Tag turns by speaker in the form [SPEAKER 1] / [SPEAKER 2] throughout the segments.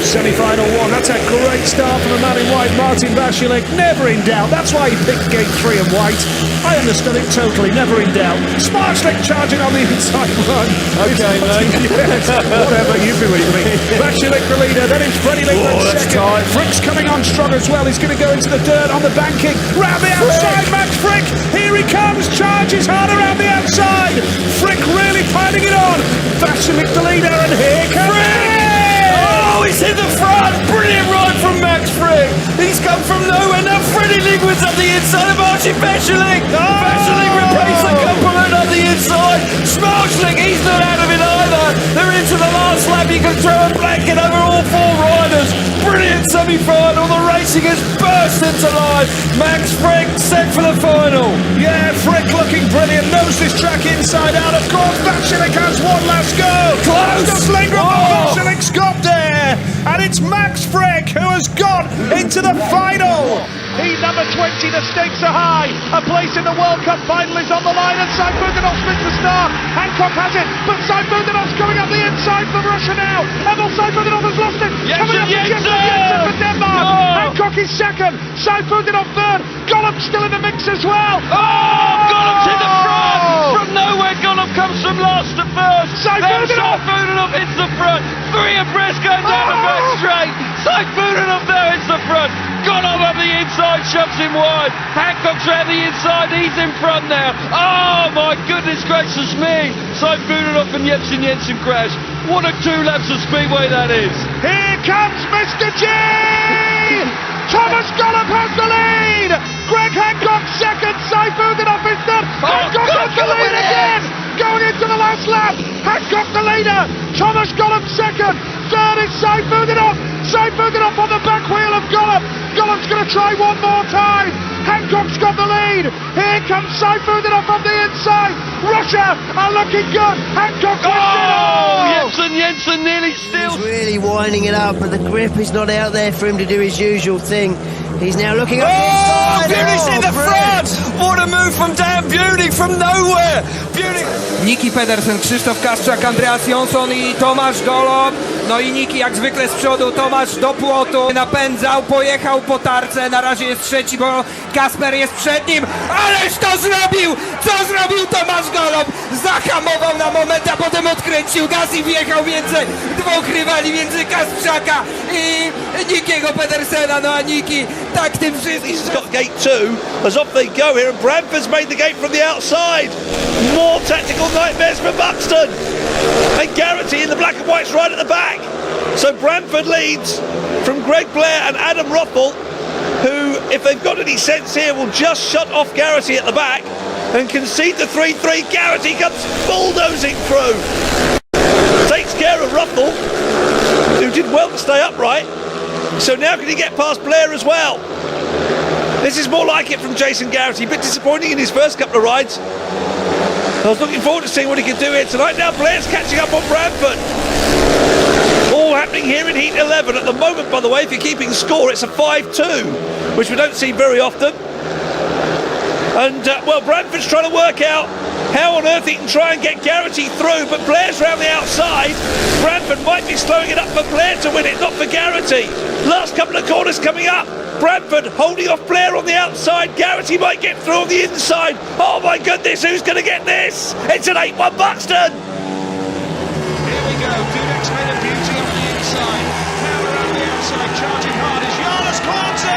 [SPEAKER 1] semi-final one. That's a great start from the man in white, Martin Vasilek. Never in doubt. That's why he picked gate 3 and white. I understood it totally. Never in doubt. Smartlick charging on the inside run.
[SPEAKER 2] Okay, mate.
[SPEAKER 1] Yes, whatever, you believe me. Vasilek the leader. Then it's Freddie Lingland second. Frick's coming on strong as well. He's going to go into the dirt on the banking. Round the outside, Max Frick. Here he comes. Charges hard around the outside. Frick really piling it on. Vasilek the leader, and here comes Frick.
[SPEAKER 2] Oh, he's in the front! Brilliant ride from Max Frick! He's come from nowhere, now Freddie Lingland's up the inside of Archie Vasilek! Vasilek replaced the Compilation on the inside! Smartlick, he's not out of it either! They're into the last lap, you can throw a blanket over all 4 riders! Brilliant semi-final, the racing has burst into life! Max Frick set for the final!
[SPEAKER 1] Yeah, Frick looking brilliant, knows this track inside out. Of course, Vasilek has one last go!
[SPEAKER 2] Close!
[SPEAKER 1] Just lingering, but Vasilek's got there! And it's Max Frick who has gone into the final! Heat number 20, the stakes are high. A place in the World Cup final is on the line, and Sainz-Buganov's missed the start. Hancock has it, but Sainz-Buganov's coming up the inside for Russia now. Emil Sainz-Buganov has lost it. Coming up to Jensen for Denmark.
[SPEAKER 2] No.
[SPEAKER 1] Hancock is second. Sainz-Buganov third. Gollop still in the mix as well.
[SPEAKER 2] Oh, Gollop's in the front! From nowhere, Gollop comes from last to first. Sainz-Buganov hits the front. 3 abreast going down the back straight. Sainz-Buganov there hits the front. Gollop up the inside, shoves him wide. Hancock's round the inside, he's in front now. Oh my goodness gracious me! Sainz-Buganov and Jensen crash. What a 2 laps of Speedway that is.
[SPEAKER 1] Here comes Mr. G! Thomas Gollop has the lead! Greg Hancock second, Sainz-Buganov is third. Hancock has the lead again! Going into the last lap, Hancock the leader, Thomas Gollop second, third is Sainz-Buganov. Sainz-Buganov on the back wheel of Gollop. Gollop's going to try one more time. Hancock's got the lead. Here comes Sainz-Buganov on the inside. Russia are looking good. Hancock wins it all.
[SPEAKER 2] Jensen nearly still.
[SPEAKER 3] He's really winding it up, but the grip is not out there for him to do his usual thing. He's now looking up.
[SPEAKER 2] Oh, Beauty's in the front! What a move from Dan Beauty from nowhere! Beauty.
[SPEAKER 4] Niki Pedersen, Krzysztof Kaszczak, Andreas Jonsson i Tomasz Golob. No i Niki jak zwykle z przodu, Tomasz do płotu, napędzał, pojechał po tarce, na razie jest trzeci, bo Kasper jest przed nim, ależ to zrobił! Co zrobił Tomasz Golob? Zahamował na moment, a potem odkręcił gaz i wjechał między 2 rywali, między Kaszczaka i Nikiego Pedersena, no a Niki tak tym wszystkim.
[SPEAKER 5] He's got gate 2 as off they go here, and Bradford's made the gate from the outside. More tactical nightmares for Buxton. And Garrity in the black and white's right at the back. So Bradford leads from Greg Blair and Adam Rothel, who, if they've got any sense here, will just shut off Garrity at the back and concede the 3-3. Garrity comes bulldozing through. Takes care of Rothel, who did well to stay upright. So now can he get past Blair as well? This is more like it from Jason Garrity. A bit disappointing in his first couple of rides. I was looking forward to seeing what he could do here tonight. Now Blair's catching up on Bradford. All happening here in Heat 11. At the moment, by the way, if you're keeping score, it's a 5-2, which we don't see very often. And, well, Bradford's trying to work out how on earth he can try and get Garrity through, but Blair's round the outside. Bradford might be slowing it up for Blair to win it, not for Garrity. Last couple of corners coming up. Bradford holding off Blair on the outside. Garrity might get through on the inside. Oh my goodness, who's going to get this? It's an 8-1 Buxton.
[SPEAKER 1] Here we go, Dudek's made a beauty on the inside. Now around the outside, charging hard is Jonas Korte.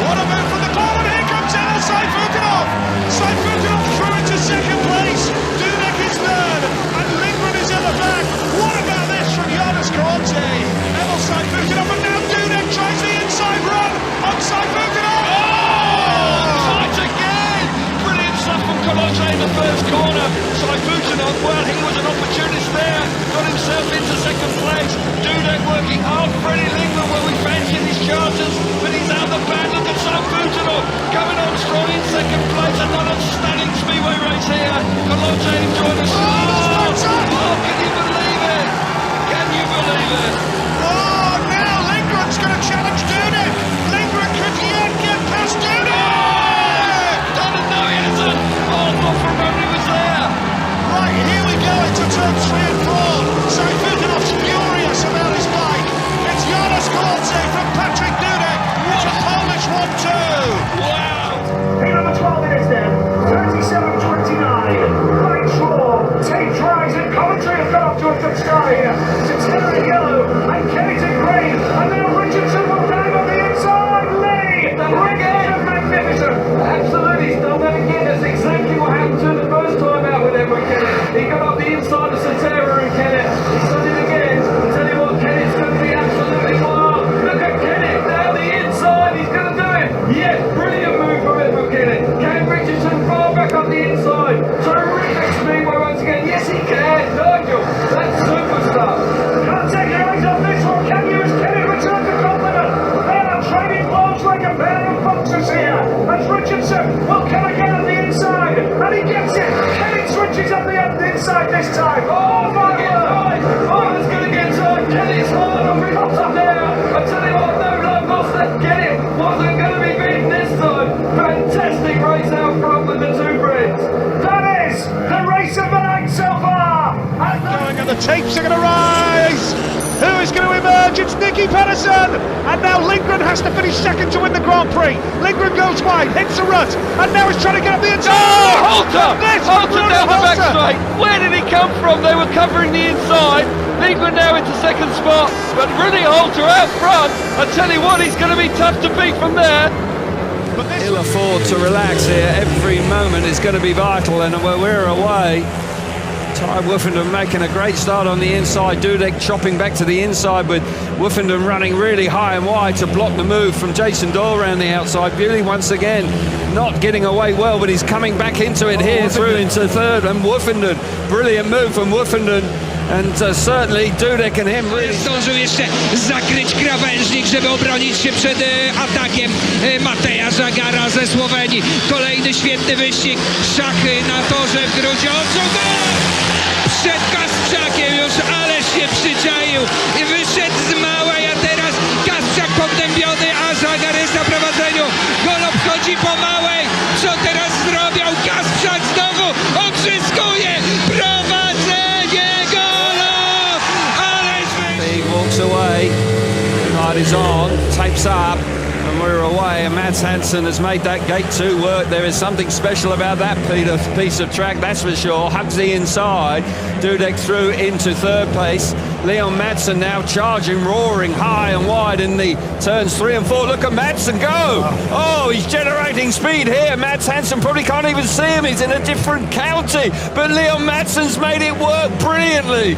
[SPEAKER 1] What a move from the corner, here comes Emil Sainz-Buganov. Sainz-Buganov through into second place. Dudek is third, and Lindgren is at the back. What about this from Jonas Korte? Emil Sainz-Buganov, and now Dudek tries the inside run on Sainz-Buganov.
[SPEAKER 2] Oh! Tight again! Brilliant stuff from Kompilacja in the first corner. Sainz-Buganov, well, Humphrey hops up there. I tell you what, no love lost, let's get it. Wasn't going to be beaten this time. Fantastic race out front with the two Brits.
[SPEAKER 1] That is the race of the night so far. And the tapes are going to rise. Who is going to emerge? It's Nicky Pedersen. And now Lindgren has to finish second to win the Grand Prix. Lindgren goes wide, hits a rut, and now he's trying to get up the inside.
[SPEAKER 2] Oh, Holter! Holter down the back straight. Where did he come from? They were covering the inside. Lindgren now into second spot, but Rooney Holter out front. I tell you what, he's going to be tough to beat from there.
[SPEAKER 6] He'll afford to relax here. Every moment is going to be vital, and we're away. Ty Woofenden making a great start on the inside. Dudek chopping back to the inside with Woofenden running really high and wide to block the move from Jason Doyle around the outside. Bewley once again not getting away well, but he's coming back into it here through into third. And Woofenden, brilliant move from Woofenden. And certainly Dudek and him really...
[SPEAKER 7] Zdążył jeszcze zakryć krawężnik, żeby obronić się przed atakiem Mateja Żagara ze Słowenii. Kolejny świetny wyścig. Szachy na torze w Grudziądzu. Przed Kasprzakiem już, ależ się przyczaił. I wyszedł z małej, a teraz Kasprzak potępiony, a Żagar jest na prowadzeniu. Golob chodzi po małej. Co teraz zrobił? Kasprzak znowu odzyskuje prowadzenie. Golob! Ależ
[SPEAKER 6] He walks away. Ride is on, tapes up, and we're away. And Mads Hansen has made that gate 2 work. There is something special about that piece of track, that's for sure. Hugs the inside. Dudek through into third place. Leon Madsen now charging, roaring high and wide in the turns 3 and 4. Look at Madsen go! Oh, he's generating speed here. Mads Hansen probably can't even see him. He's in a different county. But Leon Madsen's made it work brilliantly.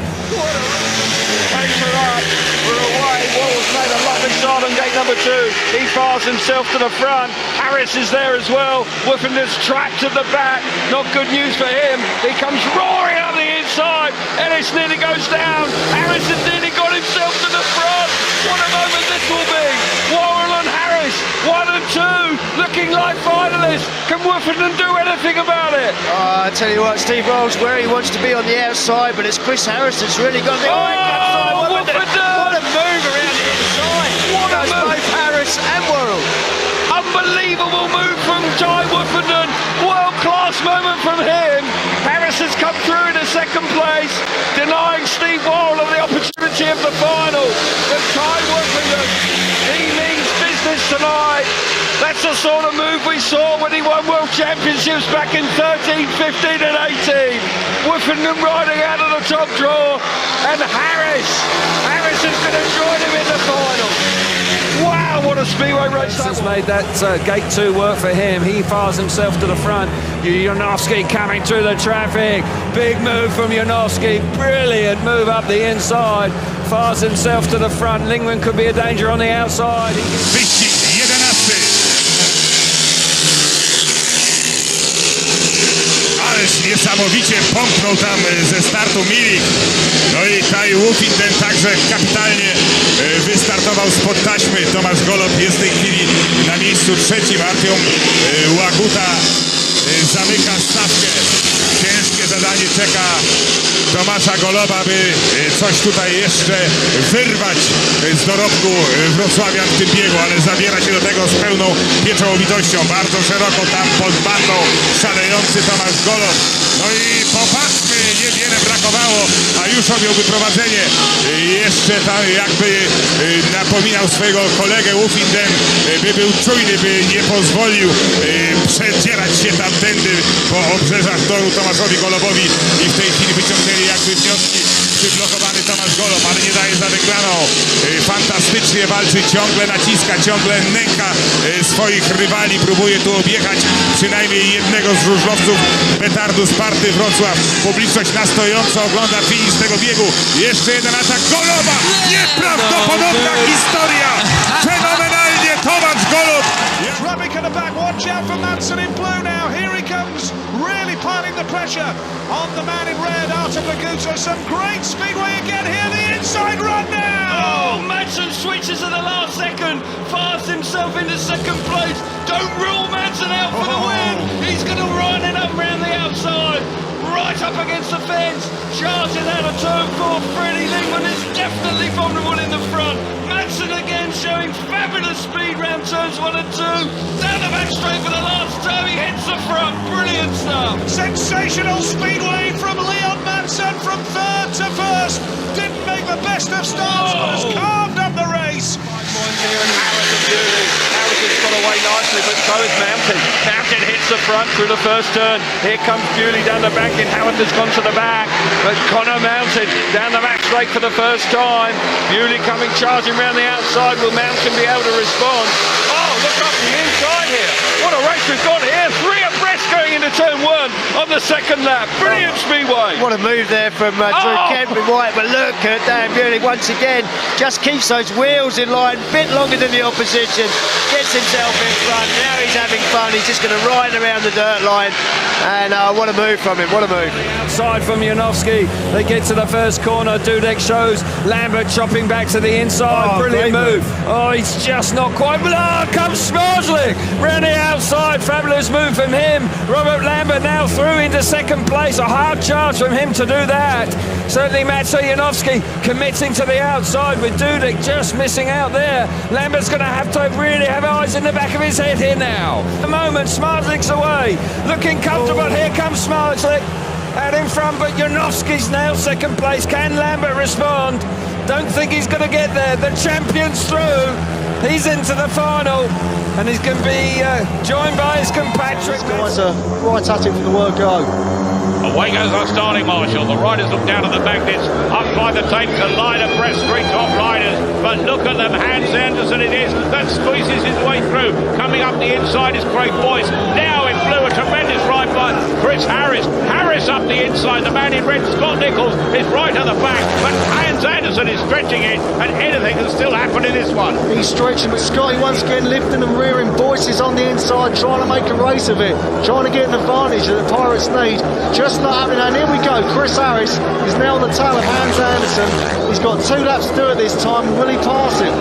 [SPEAKER 2] Thanks for that. We're away. Walls made a lovely start on gate number 2. He fires himself to the front. Harris is there as well. Woofenden's trapped at the back. Not good news for him. He comes roaring up the inside. Ellis nearly goes down. Harris has nearly got himself to the front. What a moment this will be. Worrell and Harris, 1 and 2, looking like finalists. Can Woofenden do anything about it?
[SPEAKER 3] I tell you what, Steve Rolls where he wants to be on the outside, but it's Chris Harris that's really got the
[SPEAKER 2] Woofenden!
[SPEAKER 3] What a move around the inside.
[SPEAKER 2] What a move!
[SPEAKER 3] Both Harris and Worrell.
[SPEAKER 2] Unbelievable move from Ty Woofenden. World-class moment from him. Harris has come through into second place, denying Steve Worrell of the opportunity of the final. But Ty Woofenden, he means business tonight. That's the sort of move we saw when he won World Championships back in 13, 15 and 18. Woofenden riding out of the top draw, and Harris is going to join him in the final. Wow, what a Speedway race that
[SPEAKER 6] Has
[SPEAKER 2] was.
[SPEAKER 6] made that gate 2 work for him. He fires himself to the front. Janowski coming through the traffic. Big move from Janowski. Brilliant move up the inside. Fires himself to the front. Lindgren could be a danger on the outside.
[SPEAKER 8] Wyścig 11. Ależ niesamowicie pomknął tam ze startu Milik. No i Ty Woofenden także kapitalnie wystartował spod taśmy. Tomasz Golob jest w tej chwili na miejscu 3. Artiom Łaguta zamyka stawkę. Ciężkie zadanie czeka Tomasza Goloba, by coś tutaj jeszcze wyrwać z dorobku wrocławian w tym biegu, ale zabiera się do tego z pełną pieczołowitością. Bardzo szeroko tam pod bandą szalejący Tomasz Golob. No i popatrzmy, niewiele brakowało, a już objąłby prowadzenie. Jeszcze tam jakby napominał swojego kolegę Woofenden, by był czujny, by nie pozwolił przedzierać się tamtędy po obrzeżach toru Tomaszowi Golobowi i w tej chwili wyciągnęli jakby wnioski. Przyblokowany Tomasz Golob, ale nie daje za wygraną. Fantastycznie walczy, ciągle naciska, ciągle nęka swoich rywali. Próbuje tu objechać przynajmniej jednego z żużlowców petardu Sparty Wrocław. Publiczność na stojąco ogląda finisz tego biegu. Jeszcze jeden atak Goloba! Nieprawdopodobna historia! Fenomenalnie Tomasz Golob!
[SPEAKER 1] Rabbik at the back, watch out for Madsen in blue now. Here he comes, really piling the pressure on the man in red, Artem Laguta. Some great speedway again here, the inside run now.
[SPEAKER 2] Oh, Madsen switches at the last second, fires himself into second place. Don't rule Madsen out for the win. He's going to run it up round the outside. right up against the fence, charging out of turn 4. Freddie Lingman is definitely vulnerable in the front. Madsen again showing fabulous speed round turns 1 and 2. Down the back straight for the last time, he hits the front. Brilliant stuff.
[SPEAKER 1] Sensational speedway from Leon Madsen from third to first. Didn't make the best of starts, but has carved up the race.
[SPEAKER 2] Here and Harrison's got away nicely, but so is Mountain. Mountain hits the front through the first turn. Here comes Bewley down the back, and Howard has gone to the back. But Connor Mountain down the back straight for the first time. Bewley coming charging round the outside. Will Mountain be able to respond? Oh, look up the inside here. What a race we've got here. 3 abreast going into turn 1 on the second lap. Brilliant Speedway.
[SPEAKER 3] What a move there from Drew Kemp with White, but look at Dan Bewley once again, just keeps those wheels in line, bit longer than the opposition, gets himself in front, now he's having fun, he's just going to ride around the dirt line, and what a move from him, what a move.
[SPEAKER 6] Outside from Janowski, they get to the first corner, Dudek shows Lambert chopping back to the inside, brilliant move. Oh, he's just not quite, comes Smarslick, round the outside, fabulous move from him. Robert Lambert now through into second place, a hard charge from him to do that. Certainly Matej Janowski committing to the outside with Dudek just missing out there. Lambert's going to have to really have eyes in the back of his head here now. At the moment, Smarslick's away, looking comfortable. Here comes Smarslick out in front, but Janowski's now second place. Can Lambert respond? Don't think he's going to get there. The champion's through. He's into the final, and he's going to be joined by his compatriot.
[SPEAKER 1] Guys are right at it from the word go.
[SPEAKER 9] Away goes our starting marshal. The riders look down at the magnets. Up by the tape to line abreast 3 top riders. But look at them. Hans Anderson it is that squeezes his way through. Coming up the inside is Craig Boyce. Now in blue, a tremendous ride by Chris Harris. Harris up the inside. The man in red, Scott Nichols, is right at the back. But Hans Anderson is stretching it, and anything can still happen in this one.
[SPEAKER 1] He's stretching, but Scotty once again lifting and rearing. Boyce is on the inside, trying to make a race of it, trying to get an advantage that the Pirates need. Just not happening, and here we go. Chris Harris is now on the tail of Hans Anderson. He's got 2 laps to do it this time. Will he pass him?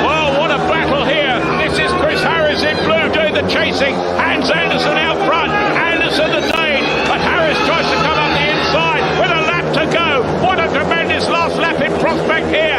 [SPEAKER 9] Well, what a battle here. This is Chris Harris in blue doing the chasing. Hans Anderson out front. Anderson the lead, but Harris tries to come up the inside with a lap to go. What a tremendous last lap in prospect here.